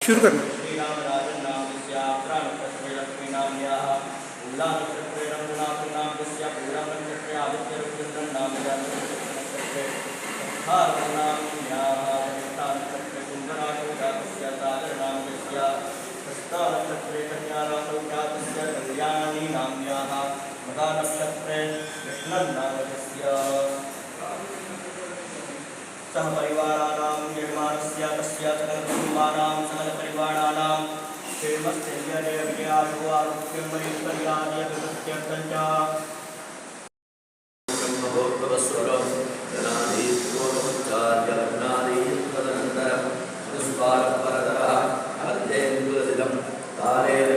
शुरू करना। सह परिवाराणां निर्माणस्य तस्य सकलकुटुम्बानां सकलपरिवाराणां क्षेमस्थैर्यं विजयाशु आरोग्यं वैश्वर्यादिव्यर्थं च ब्रह्मभोक्तवस्वरं जनादीर्घोपचार्यलग्नादि तदनन्तरं दुष्पारपरतरः अर्धेन्दुलसितं कालेन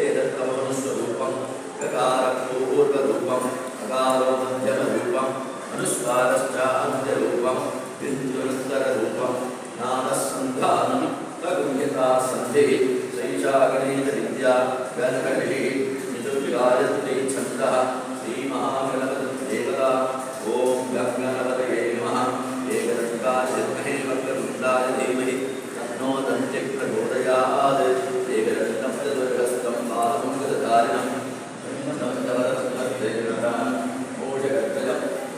एतत्कवनस्वरूपं गकारपूर्वरूपम् अकारो मध्यमरूपम् अनुस्कारश्च अन्त्यरूपं बिन्दुरुत्तररूपं नादसन्धानं तगुह्यता सन्धिः सैषा गणेशविद्या गणगणिः निजुर्गायत्री छन्दः श्रीमहागणपतिदेवता ॐ गङ्गणपतये नमः एकदन्ताय विद्महे वक्रतुण्डाय धीमहि तन्नो दन्तिः प्रचोदयात् एकदन्तं चतुर्हस्तं बालमुखधारिणं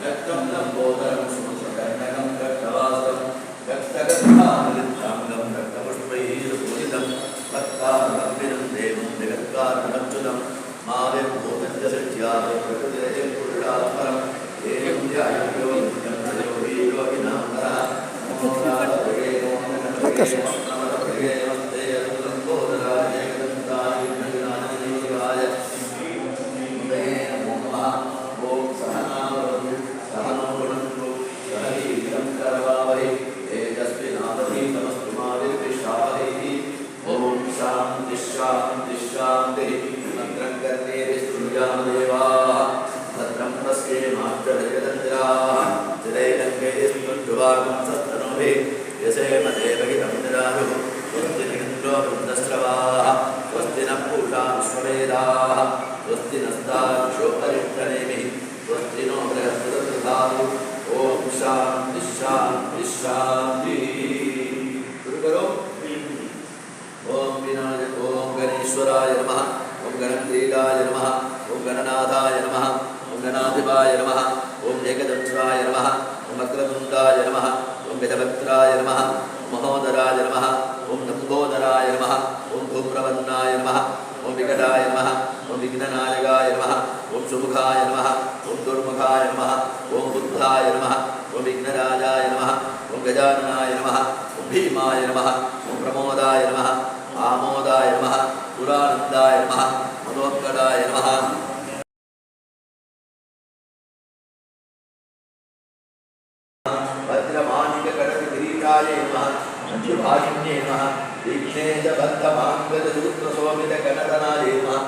रक्तं लम्बोदरं सुमुखकर्णकं रक्तवासं रक्तगन्धामलिप्ताङ्गं रक्तपुष्पैः सुपूजितं भक्तारम्भिनं देवं जगत्कारणमच्युतं माविर्भूतं च सत्यात् प्रकृतेः पुरुषात्परं एवं ध्यायो नित्यं तयोगी योगिनां नरः नमो राधवे नमोऽनन्दे नमस्ते लम्बोदराय एकदन्ताय विघ्नविनाशनाय नमो नमः ॐ सहनावतु सहनो भुनक्तु सह वीर्यं करवावहै तेजस्विनावधीतमस्तु मा विद्विषावहै ॐ शान्तिः शान्तिः शान्तिः भद्रं कर्णेभिः शृणुयाम देवाः भद्रं पश्येमाक्षभिर्यजत्राः स्थिरैरङ्गैस्तुष्टुवागं सत्तनोभिः यसेम देवहितं निरायुः स्वस्ति न इन्द्रो वृन्दश्रवाः स्वस्ति नः पूषा विश्ववेदाः स्वस्ति नस्ताक्षो अरिष्टनेमिः स्वस्ति नो बृहस्पतिर्दधातु ॐ शान्तिः शान्तिः शान्तिः। शुरू करो। ॐ विनायक ॐ गणेश्वराय नमः ॐ गणक्रीडाय नमः ॐ गणनाथाय नमः ॐ गणाधिपाय नमः ॐ एकदंशाय नमः ॐ वक्रतुण्डाय नमः ॐ गजवक्त्राय नमः ॐ महोदराय नमः ॐ लम्बोदराय नमः ॐ धूम्रवर्णाय नमः ॐ विकटाय नमः ॐ विघ्ननायकाय नमः ॐ सुमुखाय नमः ॐ दुर्मुखाय नमः ॐ बुद्धाय नमः ॐ विघ्नराजाय नमः ॐ गजाननाय नमः ॐ भीमाय नमः ॐ प्रमोदाय नमः आमोदाय नमः पुरानन्दाय नमः मदोत्कटाय नमः वज्रमाणिककटककिरीटाय नमः मञ्जुभाषिण्ये नमः विघ्नेशबद्धमाङ्गलसूत्रशोभितगणतनाय नमः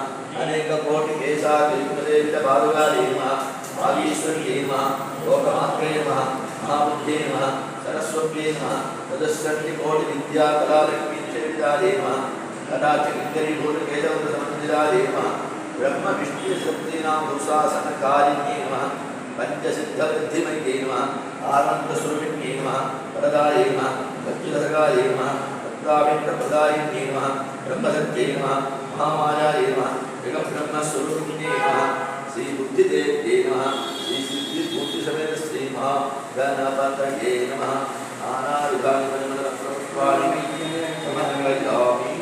अनेककोटिकेशाग्निपदेशबालुगाय नमः वागीश्वर्ये नमः लोकमात्रे नमः महाबुद्धे नमः सरस्वत्ये नमः चतुष्षष्टिकोटिविद्याकलालक्ष्मीक्षेत्राय नमः कदाचित्करीभूतकेशवसमन्दिराय नमः ब्रह्मविष्णुशक्तीनां दुःशासनकारिण्ये नमः पंचसिद्धवृद्धिमये नमः आनन्दस्वरूपिण्ये नमः वरदाय नमः वज्रधराय नमः रत्नाभिप्रदायिन्ये नमः ब्रह्मदत्ते नमः महामायाय नमः जगब्रह्मस्वरूपिण्ये नमः श्रीबुद्धिदेव्ये नमः श्रीसिद्धिबुद्धिसमेत श्रीमहागणपतये नमः नानाविधानि समन्वयामि।